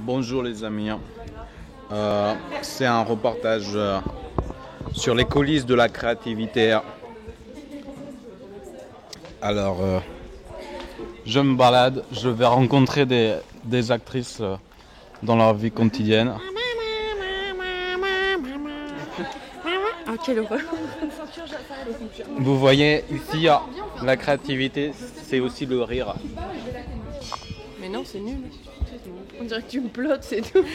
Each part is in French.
Bonjour les amis. C'est un reportage sur les coulisses de la créativité. Alors, je me balade, je vais rencontrer des actrices dans leur vie quotidienne. Ah, quelle horreur. Vous voyez ici, la créativité, c'est aussi le rire. Mais non, c'est nul. On dirait que tu me plottes, c'est tout.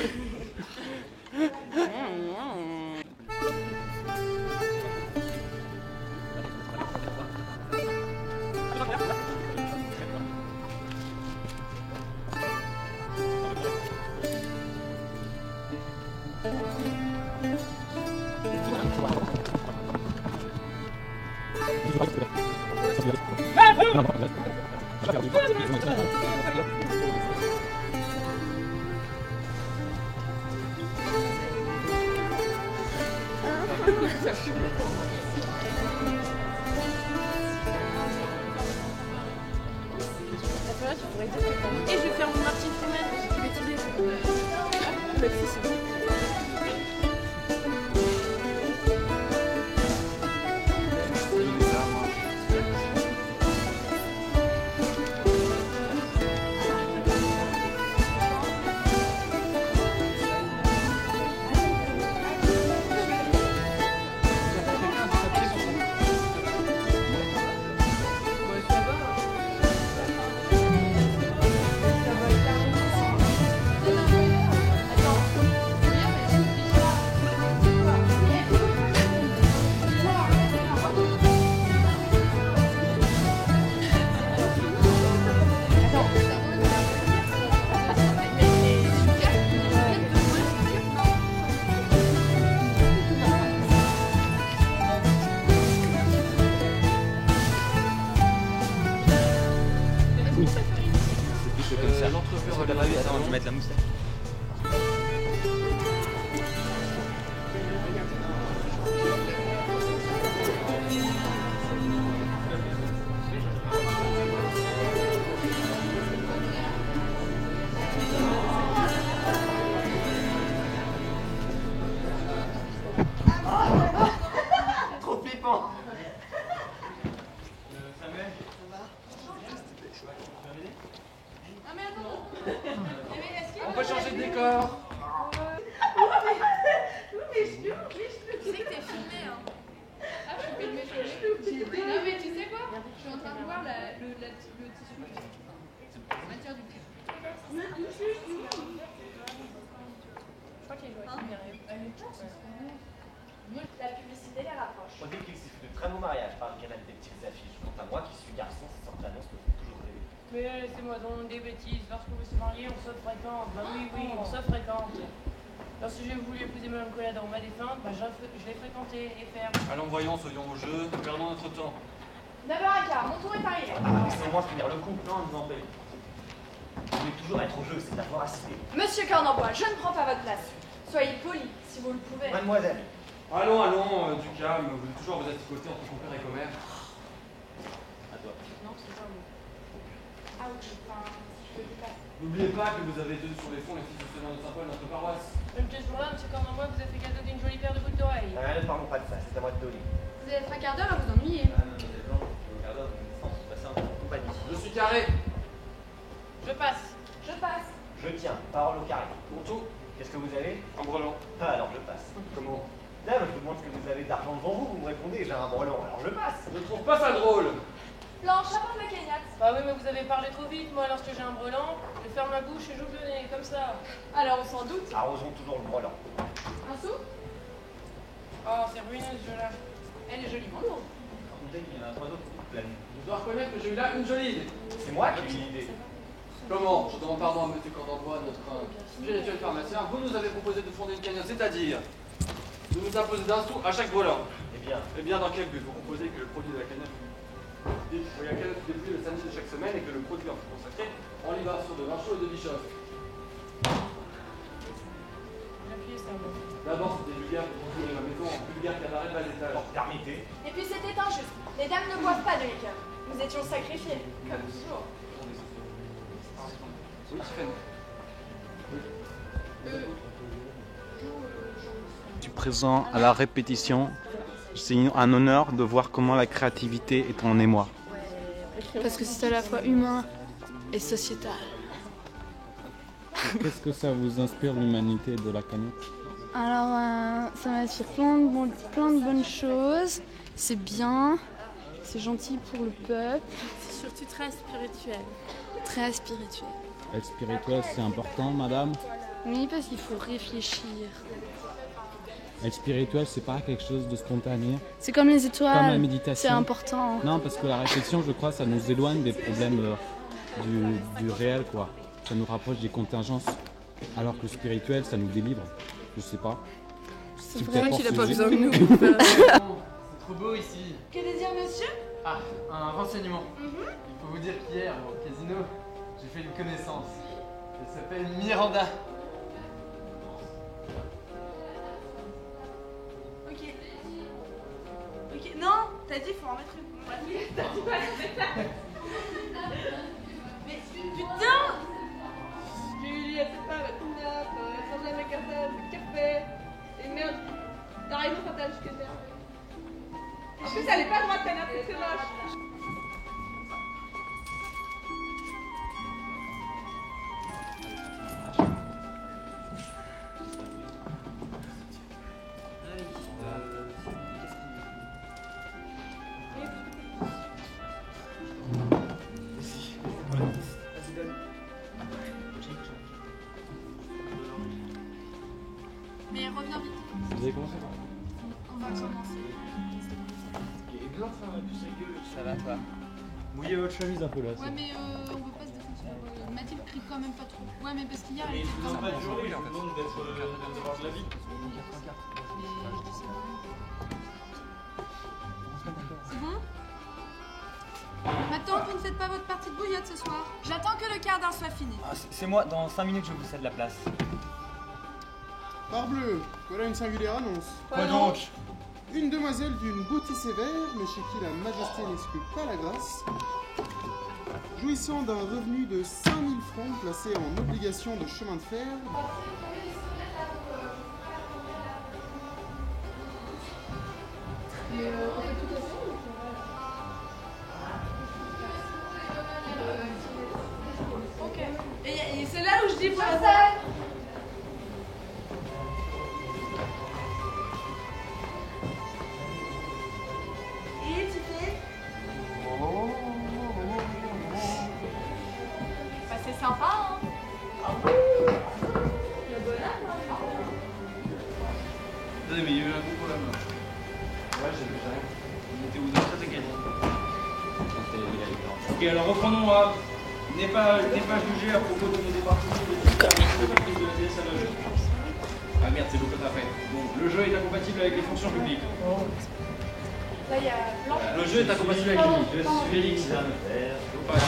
Et je vais faire mon Martin Freeman, je vais t'aider. C'est bon. Attends, je vais mettre la moustache. Trop flippant. On peut changer de décor. Tu sais que t'es filmé, hein. Ah, je suis filmée. Non, mais tu sais quoi? Je suis en train de voir le tissu. La matière du tissu. Je crois qu'elle doit La publicité les rapproche. On dit qu'il s'y fait de très beaux mariages par le canal des petites affiches. Quant à moi, qui suis garçon, ces sortes d'annonces me font toujours rêver. Mais laissez-moi donc des bêtises. Lorsque vous se mariez, on se fréquente. Bah oui, on se fréquente. Lorsque j'ai voulu épouser Mme Collat dans ma défunte, bah je l'ai frontée et ferme. Allons, voyons, soyons au jeu, perdons notre temps. 9h15, mon tour est arrivé. Laissez-moi finir le coup. Non, vous en paye. Vous voulez toujours être au jeu, c'est de la voracité. Monsieur Cornambois, je ne prends pas votre place. Soyez poli, si vous le pouvez. Mademoiselle. Allons, du calme, vous êtes toujours à vos activités entre compère et commère. À toi. Non, c'est pas bon. Ah oui, enfin, je le dis pas. N'oubliez pas que vous avez deux sur les fonds les fils de Seigneur de Saint-Paul, notre paroisse. Même ce jour-là, M. Cornambois vous a fait cadeau d'une jolie paire de boucles d'oreilles. Ne parlons pas de ça, c'est à moi de donner. Vous allez être un quart d'heure à vous ennuyer. Je suis carré. Je passe. Je passe. Je tiens, parole au carré. Pour tout, Qu'est-ce que vous avez? un brelan. Ah, alors je passe. Comment? Là, je vous demande ce que vous avez d'argent devant vous, vous me répondez, j'ai un brelan, alors je passe. Je ne trouve pas ça drôle. Blanche, apporte ma cagnotte. Bah oui, mais vous avez parlé trop vite. Moi, lorsque j'ai un brelan, je ferme ma bouche et j'ouvre le nez, comme ça. Alors on s'en doute. Arrosons toujours le brelan. Un sou? Oh, c'est ruineux ce jeu-là. Elle est joliment lourde. Il y en a trois autres pleines. Je dois reconnaître que j'ai eu là une jolie idée. C'est moi qui ai eu l'idée. Comment? Je demande pardon à M. Cordenbois, notre spirituel pharmacien. Vous nous avez proposé de fonder une cagnotte, c'est-à-dire de nous imposer d'un sou à chaque brelan. Eh bien, dans quel but? Vous proposez que le produit de la cagnotte la cagnotte débute le samedi de chaque semaine et que le produit en fut consacré en libération de vin chaud et de bichoffe. D'abord, c'était vulgaire pour construire la maison en vulgaire cabaret de bas étage. Alors, permettez. Et puis c'était injuste. Les dames ne boivent pas de liqueur. Nous étions sacrifiés, comme toujours. Oui, Tiffany. Je suis présent à la répétition. C'est un honneur de voir comment la créativité est en émoi. Parce que c'est à la fois humain et sociétal. Qu'est-ce que ça vous inspire, l'humanité de la cagnotte? Alors, ça m'inspire plein de bonnes choses. C'est bien, c'est gentil pour le peuple. C'est surtout très spirituel. Très spirituel. Être spirituel, c'est important, madame? Oui, parce qu'il faut réfléchir. Être spirituel, c'est pas quelque chose de spontané. C'est comme les Comme la étoiles, méditation. c'est important. Non, parce que la réflexion, je crois, ça nous éloigne des problèmes du réel, quoi. Ça nous rapproche des contingences. Alors que le spirituel, ça nous délivre. Je sais pas. C'est vrai qu'il a pas besoin de nous. C'est trop beau ici. Que désire monsieur? Ah, un renseignement. Il faut vous dire qu'hier, au casino, j'ai fait une connaissance. Elle s'appelle Miranda. Ok, non, t'as dit faut en mettre une. T'as dit pas mais putain! Julie, elle sait pas, elle va tout neuf, elle change avec un seul, le café. Et merde, t'as raison quand t'as jusqu'à terre. En plus, elle est pas droite, ta nappe, c'est moche. Mais reviens vite, Vous avez commencé? on va commencer. Ça va pas. Mouillez votre chemise un peu là. Ouais, mais on veut pas se défoncer. Mathilde crie quand même pas trop. Ouais, mais parce qu'hier elle était quand même. C'est bon? Maintenant, vous ne faites pas votre partie de bouillotte ce soir. J'attends que le quart d'heure soit fini. Ah, c'est moi, dans 5 minutes je vous cède la place. Parbleu, voilà une singulière annonce. Quoi donc? Une demoiselle d'une beauté sévère, mais chez qui la majesté n'exclut pas la grâce, jouissant d'un revenu de 5000 francs placé en obligation de chemin de fer, Ok. Et c'est là où je dis pour la salle. Et tu fais? Bah, c'est sympa, hein. Attendez, mais il y a eu un gros problème là. Ouais, j'ai vu ça. On était où dans cette gagné. Ok, alors reprenons. N'est pas jugé à propos de nos départements de la DSLE. Ah merde, c'est beaucoup à fait. Bon, le jeu est incompatible avec les fonctions publiques. Là, il y a Blanche. Le jeu est incompatible avec les publics. Je suis Félix. Ça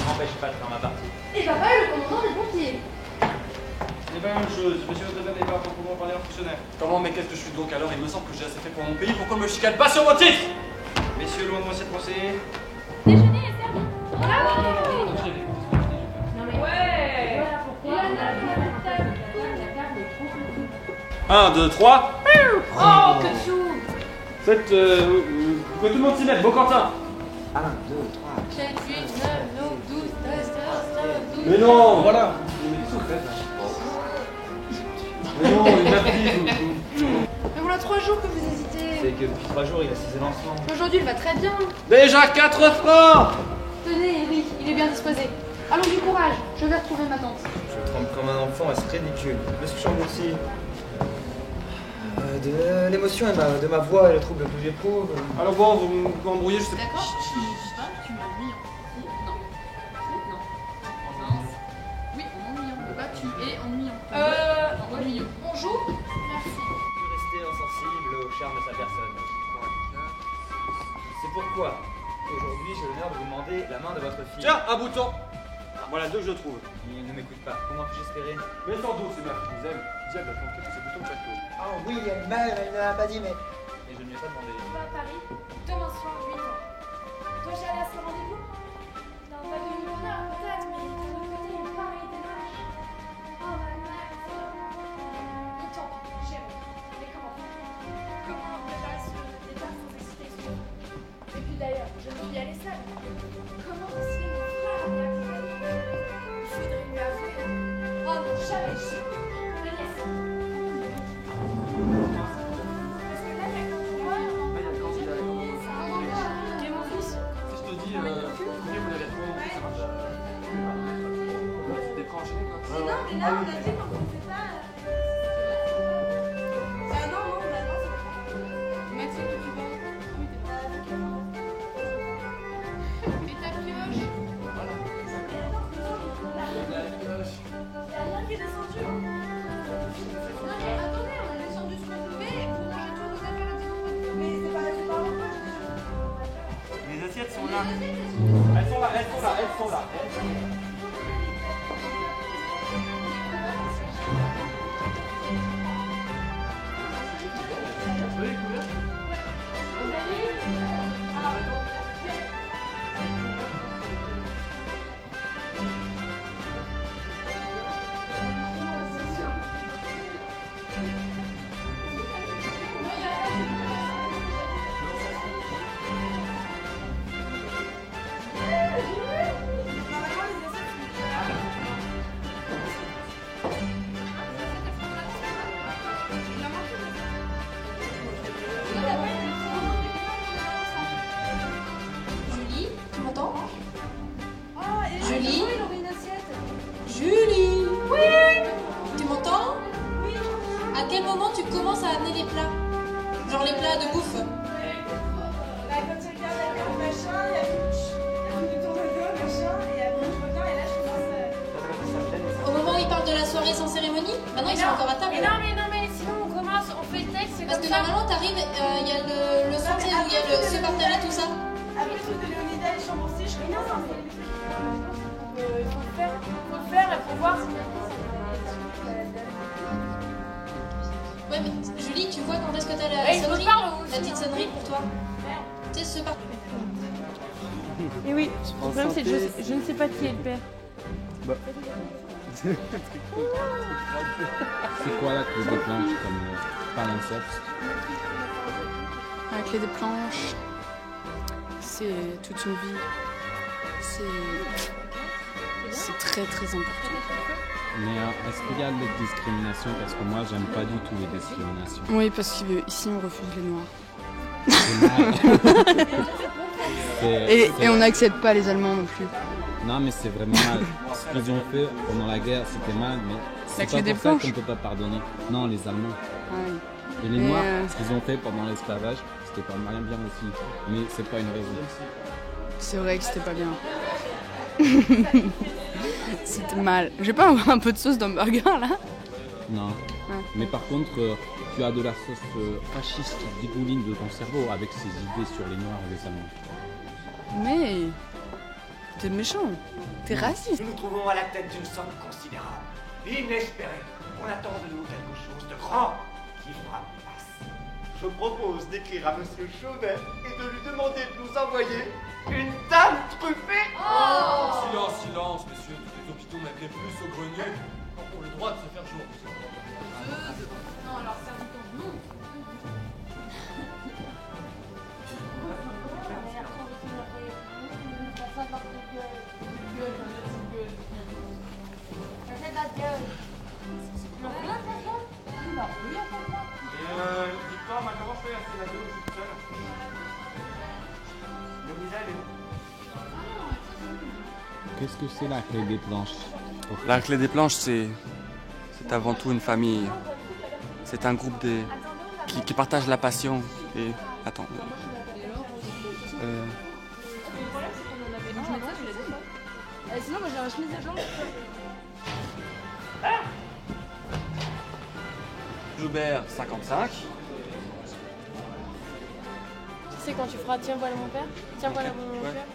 m'empêche pas de faire ma partie. Et papa est le commandant des pompiers. Ce n'est pas la même chose. Monsieur Notre-Dame n'est pas proprement parler un fonctionnaire. Comment, mais qu'est-ce que je suis donc alors? Il me semble que j'ai assez fait pour mon pays. Pourquoi me chicane pas sur mon titre? Messieurs, loin de moi cette procès. Déjeuner est servi. Ouais. 1, 2, 3. Oh, que chou. Faites. Que tout le monde s'y mette. Beauquentin. 1, 2, 3. 7, 8, 9, 12, 13, 14, 12. Mais non, voilà. Mais non, une appli. Mais voilà 3 jours que vous hésitez. C'est que depuis 3 jours il a 6 lancements. Aujourd'hui, il va très bien. Déjà 4 francs. Tenez, Eric, il est bien disposé. Allons du courage, je vais retrouver ma tante. Je tremble comme un enfant, c'est ridicule. Monsieur Chambourcy. De l'émotion et de ma voix et le trouble que j'éprouve. Alors bon, vous m'embrouillez, je sais pas. D'accord? Tu m'ennuies. Non. Non. Mince. Oui, en ennuyant. Là, tu es ennuyant. Ennuyeux. Bonjour. Merci. Plus rester insensible au charme de sa personne. C'est pourquoi, aujourd'hui, j'ai l'honneur de vous demander la main de votre fille. Tiens, un bouton. Voilà, deux que je trouve. Il ne m'écoute pas. Comment puis-je espérer? Mais sans doute, c'est ma fille vous aime. Diable, elle planqué tous ces boutons de chaque côté. Ah oui, elle ne l'a pas dit, mais... Et je ne lui ai pas demandé. On va à Paris, demain soir, 8 ans. Dois-je aller à ce rendez-vous? Non, pas de bonheur, peut-être, mais de l'autre côté, il me paraît des lâches. Oh, ma mère. Chavez. Ok, mon fils. Si je te dis, cognez-vous les vêtements, ça marche? C'est des tranchés, quoi. Mais non, mais là, on a dit qu'on ne fait pas. Ah non, non, bah non, c'est pas. Maxime, tu vas. Et ta pioche. Il y a rien qui est descendu. Non, mais attendez, on a descendu ce qu'on pouvait pour ranger tous nos affaires à 10 euros. Mais c'est pas mon poche. Les assiettes sont là. Les assiettes, Elles sont là, elles sont là, elles sont là. Julie, tu m'entends? Julie? Il aurait une assiette. Julie? Oui! Tu m'entends? Oui. À quel moment tu commences à amener les plats? Genre les plats de bouffe? Bah, quand tu regardes avec le machin, il y a tout du tour de dos, machin, et après je reviens et là je commence. Au moment où il parle de la soirée sans cérémonie? Maintenant ils sont encore à table. Mais non, mais sinon on commence, on fait le texte, c'est Parce comme que ça. normalement t'arrives, il y a le son, tu sais, où il y a se partager tout ça. Après le truc de Léonidas et Chambourcy, je commence à faire. Il faut le faire et faut voir. Ouais, mais Julie, tu vois quand est-ce que t'as la Ouais, je sonnerie? me parle, vous La petite sonnerie pour toi? Tu sais, ce part. Et oui, le problème c'est que je ne sais pas qui est le père. C'est quoi la clé des planches comme palimpseste? La clé des planches, c'est toute une vie. C'est très très important. Mais est-ce qu'il y a des discriminations? Parce que moi, j'aime pas du tout les discriminations. Oui, parce qu'ici on refuse les noirs. C'est mal. Et on n'accepte pas les Allemands non plus. Non, mais c'est vraiment mal. Ce qu'ils ont fait pendant la guerre, c'était mal, mais c'est clé pas des pour ça planches. qu'on peut pas pardonner. Non, les Allemands. Ah oui. Et les Mais, Noirs, ce qu'ils ont fait pendant l'esclavage, c'était pas mal bien aussi. Mais c'est pas une raison. C'est vrai que c'était pas bien. C'était mal. Je vais pas avoir un peu de sauce dans le burger là? Non. Ouais. Mais par contre, tu as de la sauce fasciste qui dégouline de ton cerveau avec ses idées sur les Noirs et les Allemands. Mais t'es méchant, t'es raciste. Nous nous trouvons à la tête d'une somme considérable, inespérée. On attend de nous quelque chose de grand qui fera place. Je propose d'écrire à Monsieur Chauvet et de lui demander de nous envoyer une dame truffée. Silence, silence, messieurs. Tous les hôpitaux mettraient plus au grenier ont le droit de se faire jour. Non, alors serviteur, non. Dis-toi, moi, comment je fais assez la gueule toute seule? Léonidas, elle est où? Qu'est-ce que c'est la clé des planches? La clé des planches, c'est avant tout une famille. C'est un groupe qui partage la passion. Et attends. Sinon, moi j'ai un chemise à blanc. Joubert 55. Tu sais quand tu feras tiens voilà mon père, tiens voilà mon père.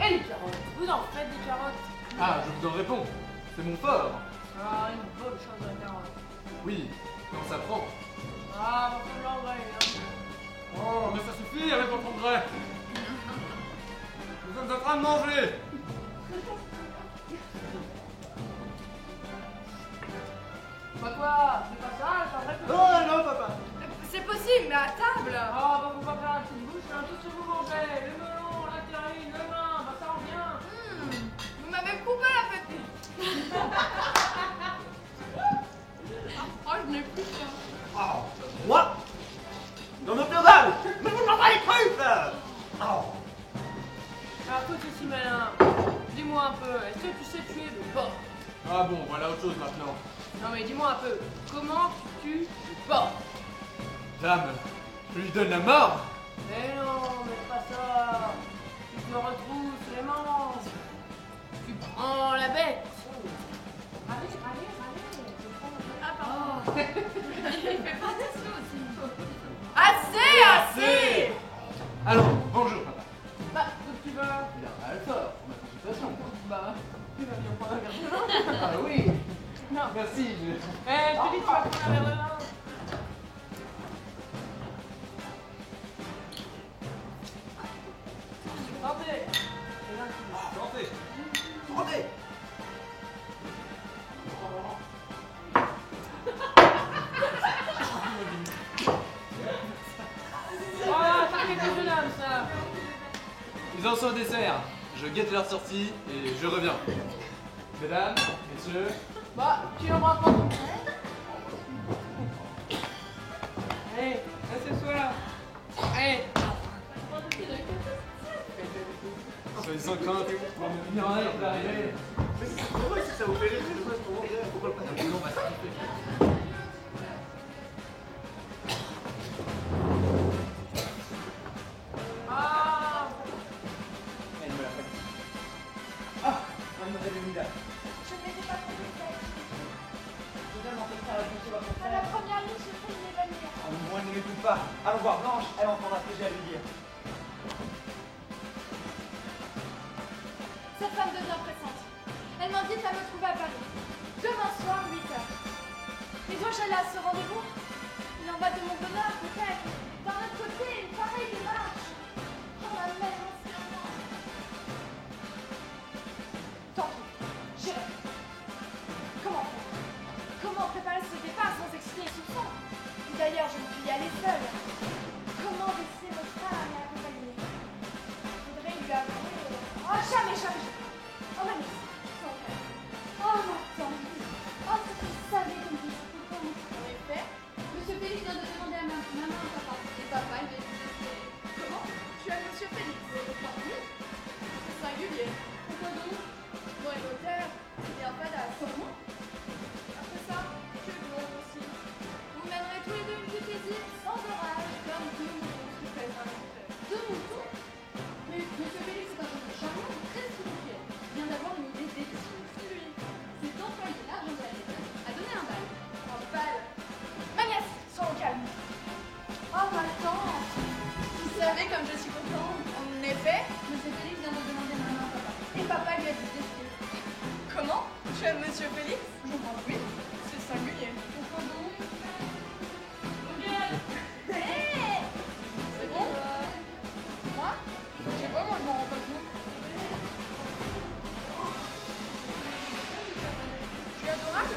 Et les carottes, vous en faites des carottes. Ah, je vous en réponds. C'est mon fort. Ah, une bonne chose la carotte. Oui, quand ça prend. Ah, on peut l'engrais, hein. Oh, mais ça suffit avec votre engrais. Nous sommes en train de manger. Bah quoi, c'est pas ça, c'est un vrai peu. Non, non, papa. C'est possible, mais à table. Ah, bah faut pas faire la petite bouche, hein, tout ce que vous mangez, le melon, la terrine, le vin, bah ça revient. Vous m'avez coupé la petite. Oh, je n'ai plus ça. Oh, moi dans notre dalle. Mais vous m'en avez cru, là. Oh. Alors toi, tu es si malin. Dis-moi un peu, est-ce que tu sais tuer le porc? Ah bon, voilà autre chose maintenant. Non mais dis-moi un peu, comment tu tues le porc? Dame, je lui donne la mort. Mais non, mais pas ça. Tu te retrousses les manches. Tu prends la bête. Allez. Ah, pardon. Il fait pas de sous aussi. Assez. Alors, bonjour papa. Bah, où tu vas? Il a un fort pour ma consultation. Bah, tu vas bien prendre un verre de vin. Ah oui. Non. Merci. Eh, tu dis tu vas prendre un verre de vin. Santé. Santé. Oh, ça fait que jeune homme, ça. Ils en sont au dessert. Je guette leur sortie et je reviens. Mesdames, messieurs. Bah, tu l'embrasses pas. Allez, à ce soir. Allez. Soyez sans crainte, pour me venir en aide, on va arriver. Mais c'est vrai si ça vous fait rire, c'est dommage pour moi. Pourquoi le prendre? Non, on va s'arrêter. Ah. Elle me l'a fait. Ah, mademoiselle Linda. Je ne m'étais pas trompée. Je viens d'entretenir avec monsieur votre À frère. la première ligne, je fais une évaluation. Oh, moi, ne m'écoute pas. Allons voir Blanche, elle entendra ce que j'ai à lui dire. Cette femme devient pressante. Elle m'invite à me trouver à Paris. Demain soir, 8h. Et dois-je aller à ce rendez-vous? Il en va de mon bonheur, peut-être. D'un autre côté, une pareille démarche. Oh, ma mère, tant pis, j'irai. Comment faire? Comment préparer ce départ sans exciter les soupçons? D'ailleurs, je ne puis y aller seule. Comment laisser mon frère m'accompagner? Je voudrais lui avouer... Oh, jamais. Oh, ma nièce. Oh, ma tante. Oh, si tu savais comme je suis contente. En effet, Monsieur Félix vient de demander à maman et papa. Et papa, il va lui dire comment tu as Monsieur Félix? Oui. C'est singulier. Pourquoi donc? Bon, et l'auteur, il est un badass. Comment? Après ça, tu es blonde aussi. Vous mènerez tous les deux une petite visite sans orage, comme deux moutons qui pèsent un enfer. Deux moutons? Mais Monsieur Félix est un homme charmant, très spirituel. Il vient d'avoir une idée délicieuse. Lui, c'est d'employer l'argent de la maison à donner un bal. Un bal? Ma nièce, sois au calme. Oh, ma tante. Vous savez comme je suis contente. En effet, Monsieur Félix vient de demander maman à papa. Et papa lui a dit d'essayer. Comment? Tu aimes Monsieur Félix? Je crois oui. C'est singulier. Pourquoi donc? Hé! C'est bon? Moi? Je sais pas, moi je m'en rends pas compte. Je suis adorable?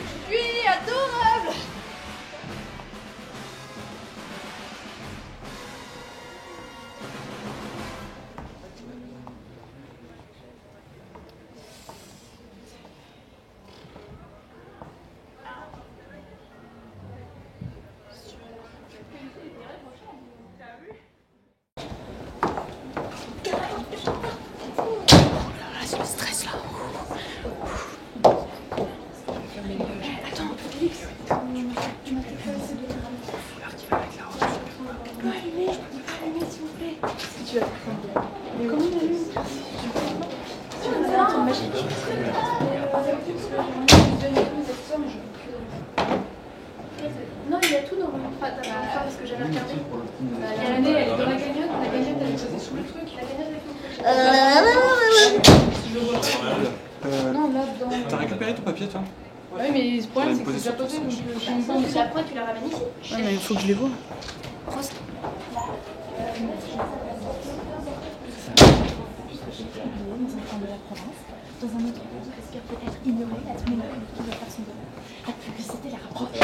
Je suis adorable! Non, il y a tout dans mon enfin, t'as pas parce que j'avais regardé. Il y a l'année, elle est dans la cagnotte, elle est posée sous le truc, la cagnotte elle est non, là, dedans. T'as récupéré ton papier, toi? Oui, mais le problème, c'est que c'est déjà posé, donc je sais même pas où Et après, tu la ramènes ici. Ouais, mais il faut que je les vois. Dans un autre monde, risqueur peut-être ignoré, être mélancolie qui doit faire son bonheur. La publicité la rapproche.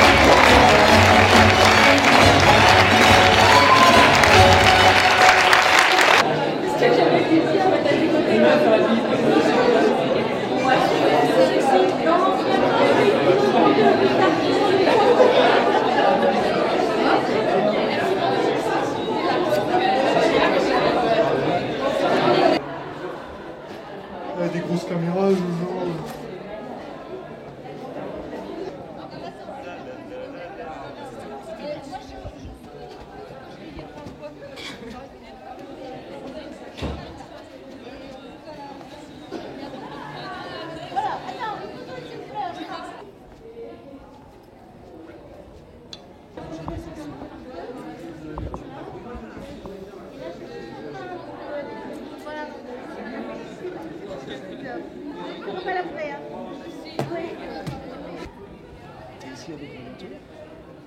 ici avec la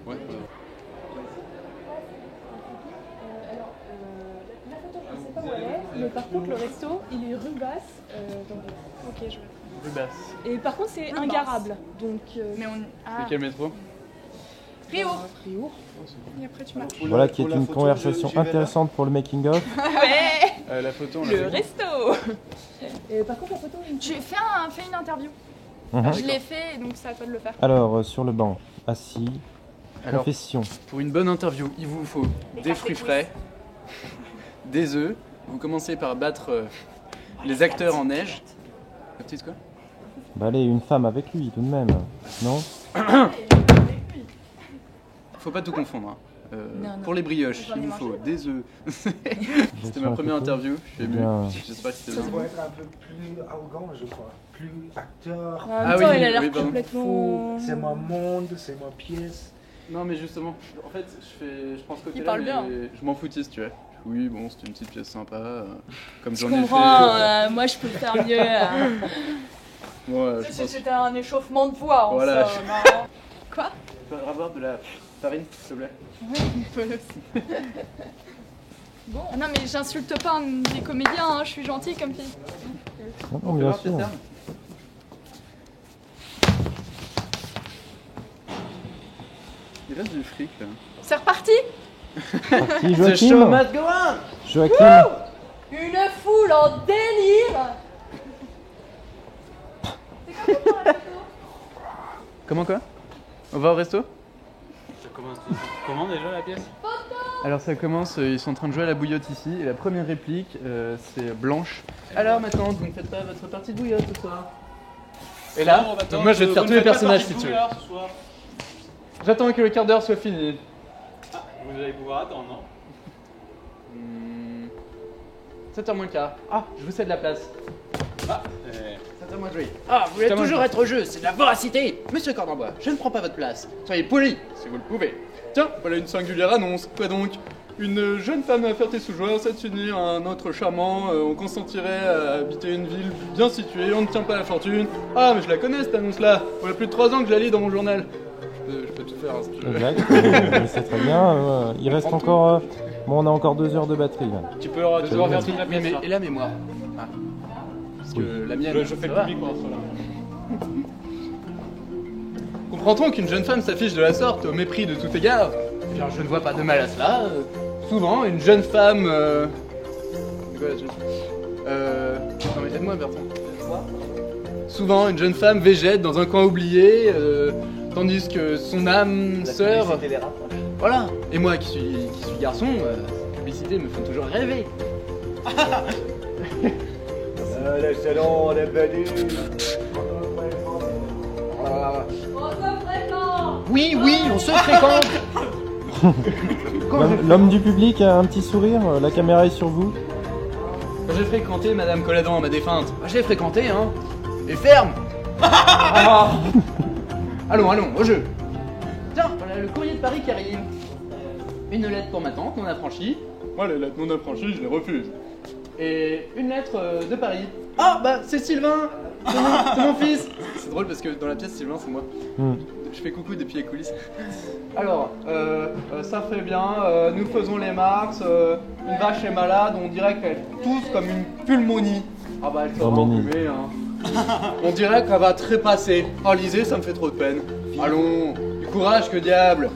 voiture. Ouais. La photo, je ne sais pas où elle est, mais par contre, le resto, il est rue Basse. Ok, je vois. Rue Basse. Et par contre, c'est ingarable. Donc. Mais on. C'est quel métro? Riour. Et après, tu marches. Voilà qui est une conversation intéressante pour le making-of. Ouais. La photo, on l'a Le fait. resto. Et par contre, la photo, Tu fais une interview. Je l'ai fait, donc c'est à toi de le faire. Alors, sur le banc, assis, Alors, confession. pour une bonne interview, il vous faut des fruits frais, des œufs. Vous commencez par battre les acteurs en neige. La petite quoi? Bah allez, une femme avec lui tout de même, non? Faut pas tout confondre. Hein. Non. Pour les brioches, J'en ai il vous mangé. faut des œufs. C'était ma première interview, je suis ému. Bien. J'espère que c'était Ça bien. doit être un peu plus arrogant, je crois. Plus acteur. En même Ah temps, oui, il a l'air oui, pardon. complètement. C'est mon monde, c'est ma pièce. Non mais justement, en fait, je prends ce côté-là, parle mais bien. je m'en foutisse, tu vois. Oui, bon, c'est une petite pièce sympa, comme Je j'en ai fait. comprends, moi je peux le faire mieux. Ouais, je pense. C'était un échauffement de voix en Voilà. somme. Quoi? Tu peux avoir de la farine, s'il te plaît? Bon. Non, mais j'insulte pas des comédiens, hein, je suis gentille comme fille. Non, bien sûr. Il reste du fric là. C'est reparti? Parti, The show Joachim. must go on! Joachim. Une foule en délire. Comment quoi? On va au resto? Ça commence comment déjà la pièce? Alors ça commence, ils sont en train de jouer à la bouillotte ici, et la première réplique, c'est Blanche. Alors ma tante, vous ne faites pas votre partie de bouillotte ce soir? Et là, donc moi je vais te faire tous les personnages si tu veux. J'attends que le quart d'heure soit fini. Vous allez pouvoir attendre, non? 7h moins le quart. Ah, je vous cède la place. Ah, 7h moins de jouer. Ah, vous voulez toujours être au jeu, c'est de la voracité. Monsieur Cordenbois, je ne prends pas votre place. Soyez poli, si vous le pouvez. Tiens, voilà une singulière annonce. Quoi donc? Une jeune femme à Ferté-sous-Jouarre s'est unie à un autre charmant. On consentirait à habiter une ville bien située, on ne tient pas la fortune. Ah, mais je la connais cette annonce-là. Voilà plus de 3 ans que je la lis dans mon journal. Je peux tout faire, hein, si tu veux. Exact, c'est très bien. Il reste encore... bon, on a encore 2 heures de batterie là. tu peux faire toute la pièce. Et la mémoire. Ah. Parce que la mienne. Je fais le ça va. public pour entrer là. Comprend-on qu'une jeune femme s'affiche de la sorte au mépris de tout égard? Eh bien, je ne vois pas de mal à cela. Souvent, une jeune femme... Quoi, non mais aide-moi, Bertrand. Souvent, une jeune femme végète dans un coin oublié, tandis que son âme sœur... Voilà. Et moi, qui suis garçon, les publicités me font toujours rêver. Le salon, la balue. Oui, on se fréquente. L'homme du public a un petit sourire, la caméra est sur vous. Quand j'ai fréquenté Madame Colladon, ma défunte, je l'ai fréquentée, hein. Et ferme. Ah. Allons, au jeu. Tiens, voilà le courrier de Paris qui arrive. Une lettre pour ma tante, non affranchie. Moi, les lettres non affranchies, je les refuse. Et une lettre de Paris. Ah, bah, c'est Sylvain. C'est mon fils. C'est drôle parce que dans la pièce, Sylvain, c'est moi. Je fais coucou depuis les coulisses. Alors, ça fait bien, nous faisons les marques, une vache est malade, on dirait qu'elle tousse comme une pulmonie. Ah bah, elle sera enrhumée, hein. On dirait qu'elle va trépasser. Oh, lisez, ça me fait trop de peine. Allons, du courage, que diable.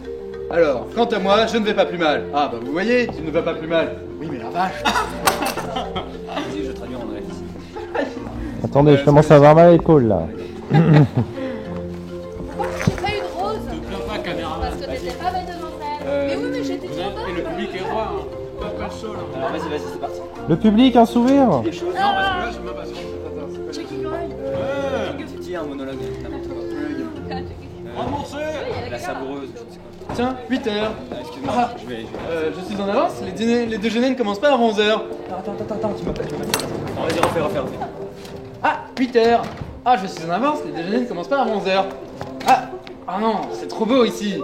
Alors, quant à moi, je ne vais pas plus mal. Ah bah, vous voyez, tu ne vas pas plus mal. Oui, mais la vache. Vas-y, je traduis en anglais. Attendez, je commence à avoir mal à l'épaule là. J'ai pas eu de rose. Ne plains pas, caméra. Parce que t'étais pas bête devant elle. Mais oui, mais j'étais trop bonne. Et le public est roi, hein. Pas le show là. Alors vas-y, c'est parti. Le public, un sourire. Des choses. Non, parce que là, je suis même pas sûr. Checky Greg. Tu dis un monologue, n'importe quoi. Remboursé. La savoureuse, je sais quoi. Tiens, 8h. Excuse-moi, Ah, je vais. je suis en avance, les déjeuners ne commencent pas à 11h. Attends, tu m'appelles. Non, vas-y, refais. Ah, 8h. Ah, je suis en avance, les déjeuners ne commencent pas à 11h. Ah non, c'est trop beau ici.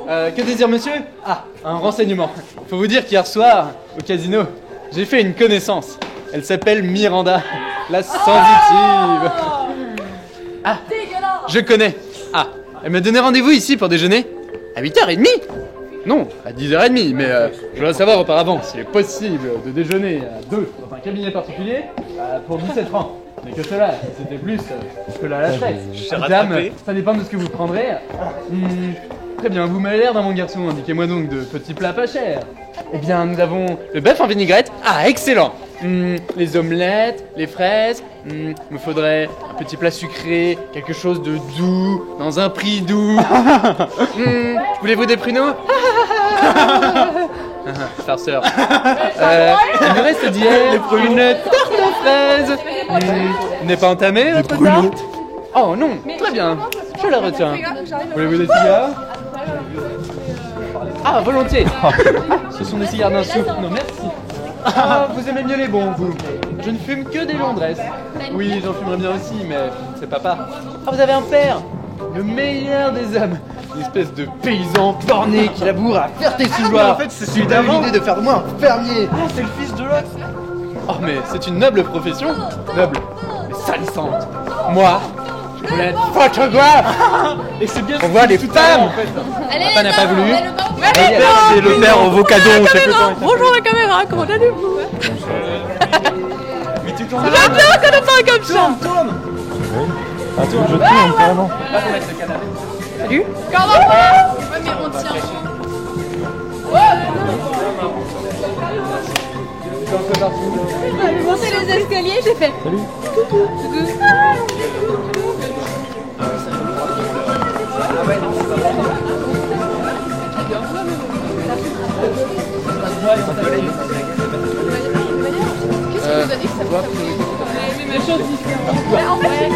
Que désire monsieur? Ah, un renseignement. Faut vous dire qu'hier soir, au casino, j'ai fait une connaissance. Elle s'appelle Miranda, la sensitive. Ah, je connais. Ah, Elle m'a donné rendez-vous ici pour déjeuner à 8h30. Non, à 10h30, mais je voudrais savoir auparavant s'il est possible de déjeuner à deux dans un cabinet particulier pour 17 francs. Mais que cela, si c'était plus, je la lâcherais. Madame, ça dépend de ce que vous prendrez. Très bien, vous m'avez l'air d'un bon garçon, indiquez-moi donc de petits plats pas chers. Eh bien, nous avons le bœuf en vinaigrette. Ah, excellent. Les omelettes, les fraises. Il me faudrait un petit plat sucré, quelque chose de doux, dans un prix doux. Voulez-vous des pruneaux? Farceur. Il me reste d'hier une tarte aux fraises. N'est pas entamée votre tarte? Oh non, très bien, je la retiens. Voulez-vous des cigares? Ah, volontiers. Ce sont des cigares d'un souffle, non merci. Ah, vous aimez mieux les bons, vous. Je ne fume que des Londres. Oui, j'en fumerais bien aussi, mais c'est papa. Ah, vous avez un père, le meilleur des hommes. Une espèce de paysan borné qui laboure à Ferté-sous-Loire. En fait, c'est celui d'avant. L'idée de faire de moi un fermier. Ah, c'est le fils de l'autre. Oh, mais c'est une noble profession. Noble, mais salissante. Moi, je voulais être photographe. Et c'est bien. On voit les femmes. En fait. Papa n'a pas voulu. C'est le père au vocadon. Bonjour la caméra, comment allez-vous? Mais tu tournes. J'aime bien quand on parle comme ça. Ah, tu veux que je tourne carrément? Salut. Comment? Ouais, mais on tient. J'ai monté les escaliers, j'ai fait. Salut. Coucou. Qu'est-ce que vous avez dit que ça vous mais chose différente. Mais en fait,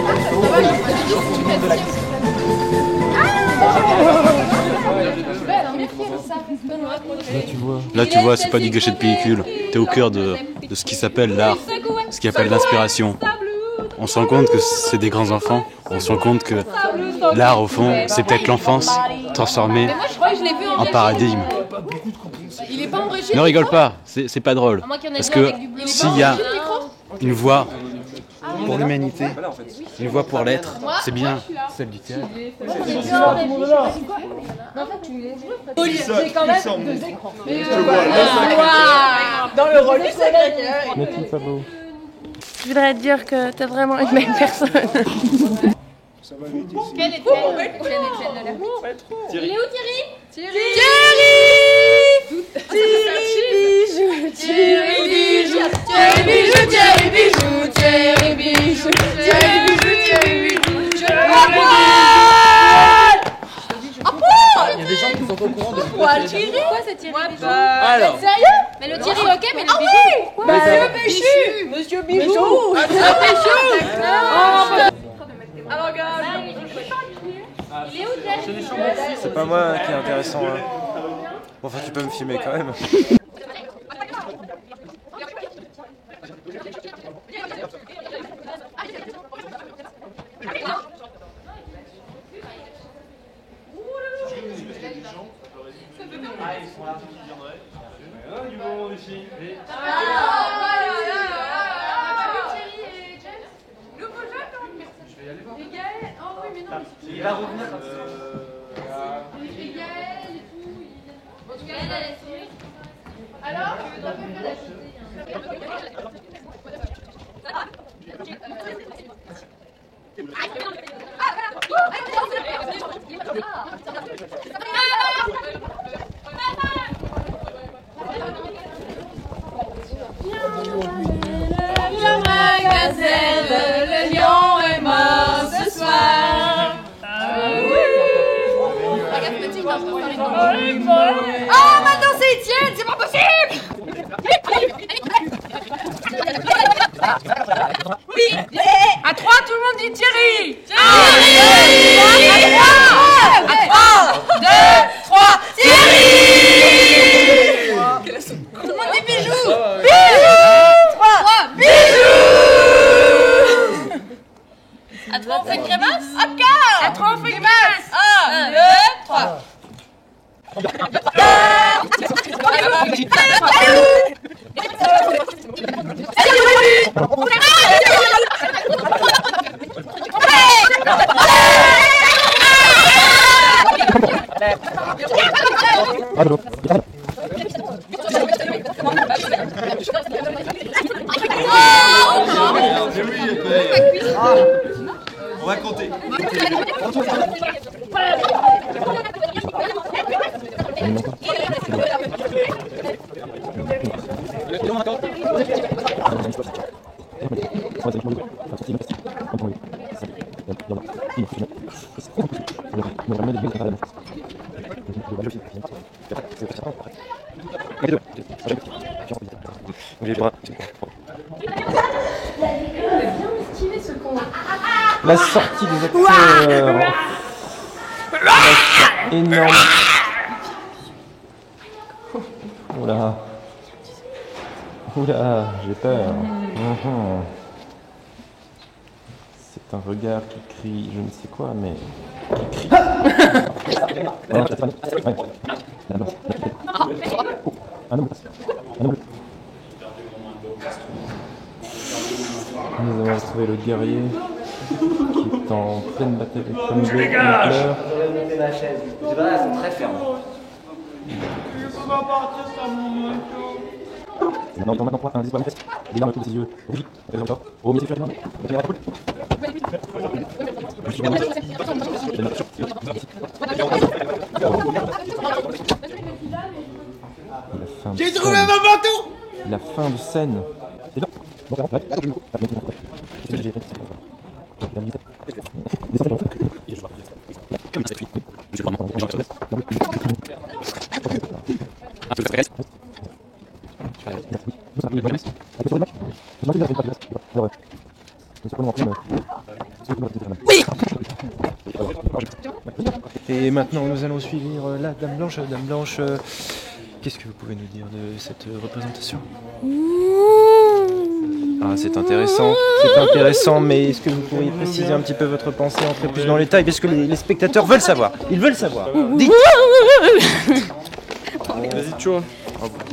Là, tu vois, c'est pas du gâchis de pellicule. T'es au cœur de ce qui s'appelle l'art, ce qui appelle l'inspiration. On se rend compte que c'est des grands enfants. On se rend compte que l'art, au fond, c'est peut-être l'enfance transformée en paradigme. Il est pas en régie. Ne rigole pas, c'est pas drôle. Parce que s'il y a une voix pour l'humanité, une voix pour l'être, c'est bien celle du théâtre. J'ai quand même 2 écrans. Dans le rôle du secrétaire. Merci Pablo. Je voudrais te dire que t'es vraiment une belle personne. Quel est l'amour? Il est où Thierry? Thierry bijou, Thierry bijou, Thierry bijou, Thierry bijou, Thierry bijou, Thierry bijou, Thierry bijou, je Il y a des gens qui sont au courant de poil Thierry. Quoi c'est Thierry bijou? Alors. Sérieux? Mais le Thierry ok, mais le bijou? Monsieur Bichu. Monsieur Bijou. Monsieur Bijou. Alors regarde. Il est où Thierry? C'est pas moi qui est intéressant. Hein. Bon, enfin, tu peux me filmer quand même. Il va revenir comme ça. Alors, tu voudrais pas faire la le lion est mort ce soir. Oh, maintenant c'est Étienne, c'est pas possible. Oui. À 3, tout le monde dit Thierry. Thierry. À 3, 2, 3, Thierry. Tout le monde dit bijoux. Bijoux. 3, bijoux. À 3, on fait une grimace. Encore. À 3, on fait une grimace. 1, 2, 3. On va compter. La sortie des acteurs. Énorme. Oula. Oula, j'ai peur. C'est un regard qui crie je ne sais quoi, mais qui crie. Nous avons trouvé le guerrier qui est en pleine bataille avec comme bleu. J'aurais monté ma chaise. Tu vois, elles sont très fermes. Je peux pas partir sans mon manteau. Maintenant, 3, 1, 10, manifeste. Les larmes coulent de ses yeux. Oui, encore. Oh, mais c'est flagrant. La foule. J'ai trouvé mon manteau. La fin de scène. C'est là. Et maintenant, nous allons suivre la Dame Blanche. Dame Blanche, qu'est-ce que vous pouvez nous dire de cette représentation? Ah, c'est intéressant, mais est-ce que vous pourriez préciser un petit peu votre pensée, entrer plus dans les détails, parce que les spectateurs veulent savoir. Ils veulent savoir. Dites. Vas-y, Tcho.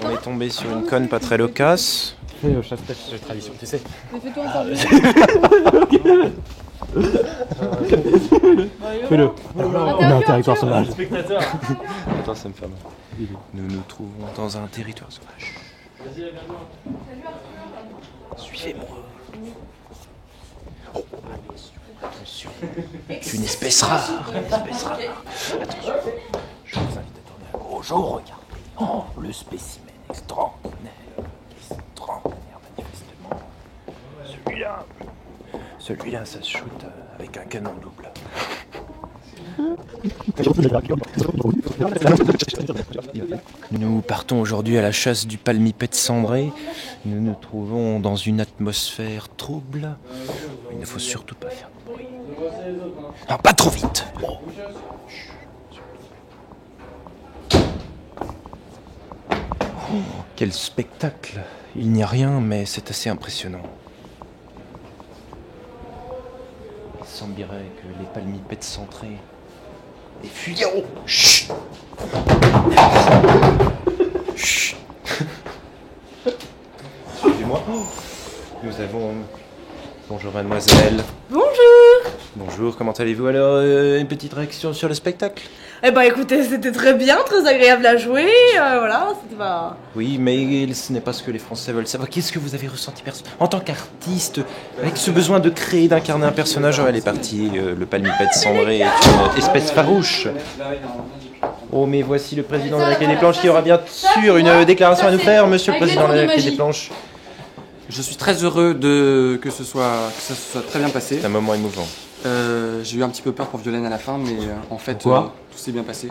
On est tombé sur une conne pas très loquace. Chasse-pêche, c'est la tradition, tu sais. Mais fais-toi encore Fais-le. On est un territoire sauvage. Attends, ça me fait mal. Nous nous trouvons dans un territoire sauvage. Suivez-moi. Oh, attention. C'est une espèce rare. Attention. Je vous invite à tourner un gros jour. Regardez. Oh, le spécimen extraordinaire. Manifestement. Celui-là, ça se shoot avec un canon double. Nous partons aujourd'hui à la chasse du palmipède cendré. Nous nous trouvons dans une atmosphère trouble. Il ne faut surtout pas faire de bruit. Non, pas trop vite. Oh, quel spectacle! Il n'y a rien, mais c'est assez impressionnant. Il semblerait que les palmipèdes centrés aient fui. Oh, chut! Chut! Suivez-moi. Nous avons... Bonjour mademoiselle. Bonjour. Bonjour, comment allez-vous alors? Une petite réaction sur le spectacle? Eh ben écoutez, c'était très bien, très agréable à jouer, voilà, c'était pas... Oui, mais ce n'est pas ce que les Français veulent savoir. Qu'est-ce que vous avez ressenti en tant qu'artiste, avec ce besoin de créer, d'incarner un personnage? Elle est partie, le palmipède cendré est une espèce farouche. Oh, mais voici le président de la Quai des Planches qui aura bien sûr une déclaration à nous faire, monsieur le président de la Quai des Planches. Je suis très heureux que ça soit très bien passé. C'est un moment émouvant. J'ai eu un petit peu peur pour Violaine à la fin, mais en fait, tout s'est bien passé.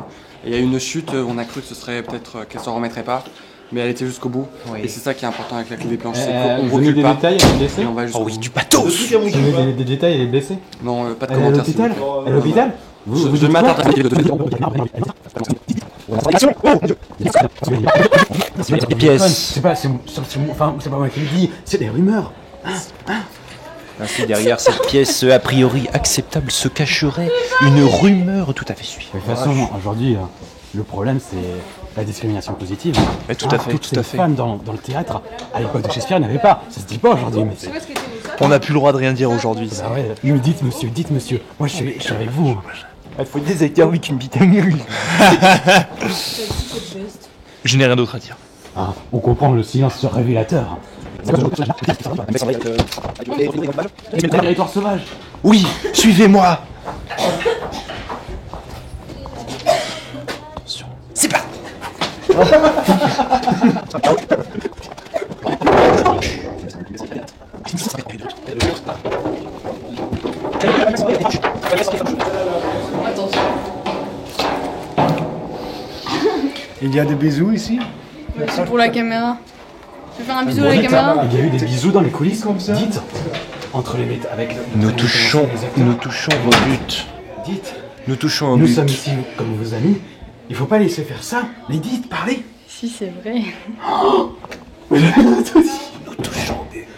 Et il y a eu une chute, on a cru que ce serait peut-être qu'elle s'en remettrait pas, mais elle était jusqu'au bout. Oui. Et c'est ça qui est important avec la Clé des Planches, c'est qu'on recule pas. Détails, elle est blessée. On va oh oui, du pathos. Des détails, elle est blessée. Non, pas de commentaires. À l'hôpital? Je m'attarde. Les pièces. C'est pas moi qui le dis, c'est des rumeurs. Ainsi, derrière cette pièce a priori acceptable se cacherait une rumeur tout à fait suivie. De toute façon, aujourd'hui, le problème c'est la discrimination positive. Mais tout à fait, toutes ces femmes dans le théâtre, à l'époque de Shakespeare, n'avaient pas. Ça se dit pas aujourd'hui. Mais on n'a plus le droit de rien dire aujourd'hui. Bah ouais, dites monsieur. Moi je suis avec vous. Il faut des acteurs avec une bite à mûre. Je n'ai rien d'autre à dire. Ah, on comprend le silence révélateur. Territoire sauvage. Oui, suivez-moi. C'est parti. Il y a des bisous ici? C'est pour la caméra. Tu veux faire un bisou à la caméra? Il y a eu des bisous dans les coulisses comme ça. Dites, entre les méta avec. Nous touchons vos buts. Dites, nous touchons au nous but. sommes ici comme vos amis. Il faut pas laisser faire ça. Mais dites, parlez. Si, c'est vrai. Oh, mais nous touchons au but.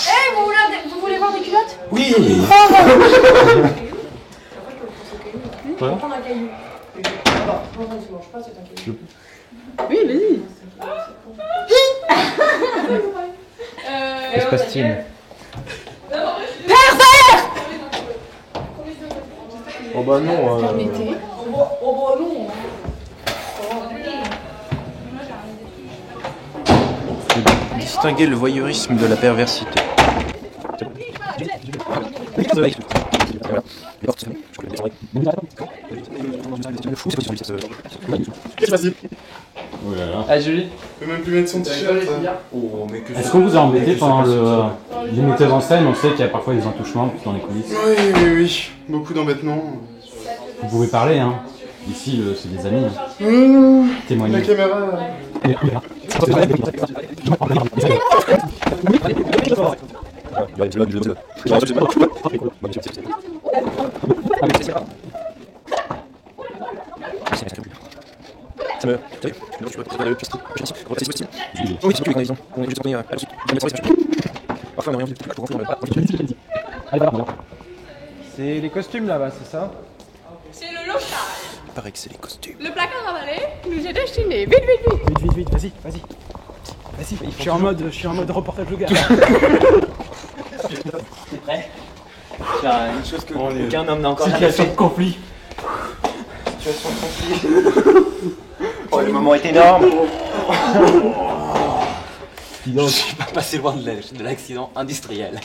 Eh, vous voulez voir des culottes? Oui. On va prendre un caillou. Oui, vas-y. Que se passe-t-il? Pervers! Oh bah non. Permettez. Oh bah non. Distinguer le voyeurisme de la perversité. C'est facile. Oh là là. Ah, Julie. Il peut même plus mettre son t-shirt. Oh, mais que Est-ce qu'on vous a embêté pendant les metteuses en scène? On sait qu'il y a parfois des entouchements dans les coulisses. Oui. Beaucoup d'embêtements. Vous pouvez parler, hein. Ici, c'est des amis. Témoignez. La caméra. C'est les costumes là-bas, c'est ça? C'est le local. Il paraît que c'est les costumes. Le placard à balai nous est destiné. Vite, vite, vite. Vite, vas-y. Je suis en mode reportage de gars. T'es prêt? Faire une chose que aucun homme n'a encore jamais Situation fait. de conflit. Situation de conflit. Oh, le moment est énorme. Je suis pas passé loin de l'accident industriel.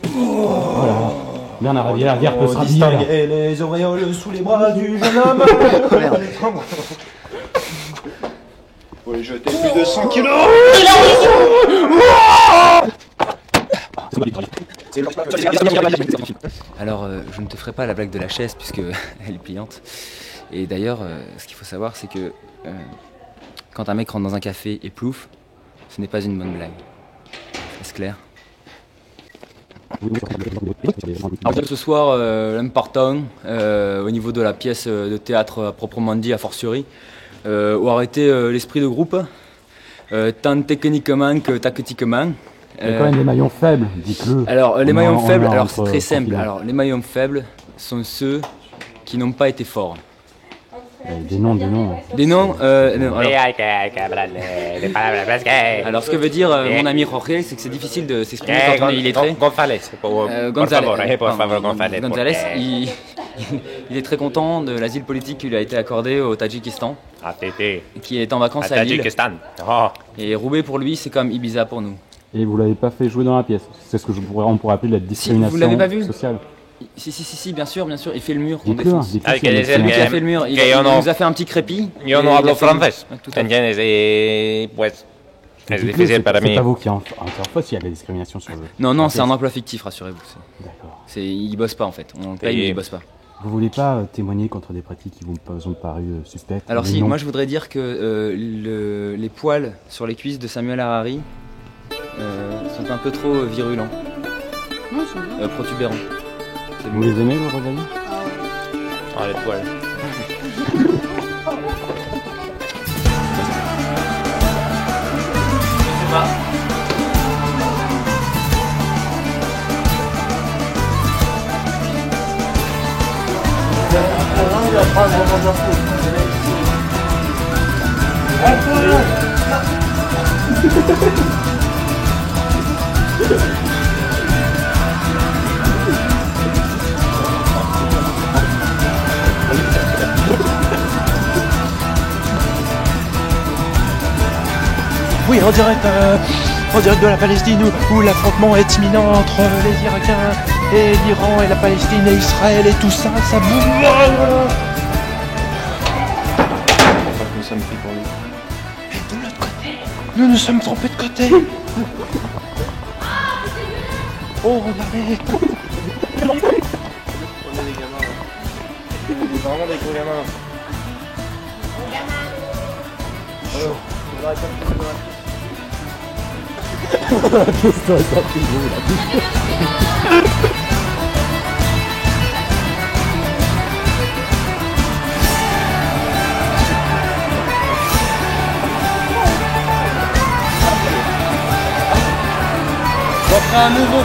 Voilà. Bernard Ravier, la guerre peut se rhabiller. Distinguer les auréoles sous les bras du jeune homme. Faut les jeter plus de 100 kilos. Alors, je ne te ferai pas la blague de la chaise puisque elle est pliante. Et d'ailleurs, ce qu'il faut savoir, c'est que quand un mec rentre dans un café et plouffe, ce n'est pas une bonne blague. Est-ce clair? Alors ce soir, l'important, au niveau de la pièce de théâtre à proprement dit, à fortiori, ou arrêter l'esprit de groupe, tant techniquement que tactiquement. Il y a quand même des maillons faibles, dites-le. Alors les maillons faibles, alors c'est entre très simple. confidents. Alors les maillons faibles sont ceux qui n'ont pas été forts. Des noms. Non, alors ce que veut dire mon ami Jorge, c'est que c'est difficile de s'exprimer quand on est illettré. González, il est très content de l'asile politique qui lui a été accordé au Tadjikistan, qui est en vacances à Lille. Et Roubaix pour lui, c'est comme Ibiza pour nous. Et vous l'avez pas fait jouer dans la pièce. C'est ce que on pourrait appeler la discrimination vous l'avez pas vu sociale. Si, bien sûr, il fait le mur qu'on Dites-le, défonce. dites-le, Il a fait le mur, il nous a fait un petit crépi. Yo no hablo francés. Tout à fait. ¿Entiendes? Y pues es Dites-le, difícil para c'est mí. pas vous qui en fausse, il y a de la discrimination sur le. Non, c'est un emploi fictif, rassurez-vous. D'accord. Il bosse pas en fait. On le paye, mais il bosse pas. Vous voulez pas témoigner contre des pratiques qui vous ont paru suspectes? Alors si, moi je voudrais dire que les poils sur les cuisses de Samuel Harari sont un peu trop virulents. Non, ils sont bien. Protubérants. Vous les aimez, vous, Rosalie? Ah, les poils. Oui, en direct de la Palestine où l'affrontement est imminent entre les Irakiens et l'Iran et la Palestine et Israël et tout ça, ça bouge. Nous sommes pris pour lui. Et de l'autre côté, nous nous sommes trompés de côté. Oh, regardez. On est des gamins. On est vraiment des gros gamins. Alors, on va attendre que on fera un nouveau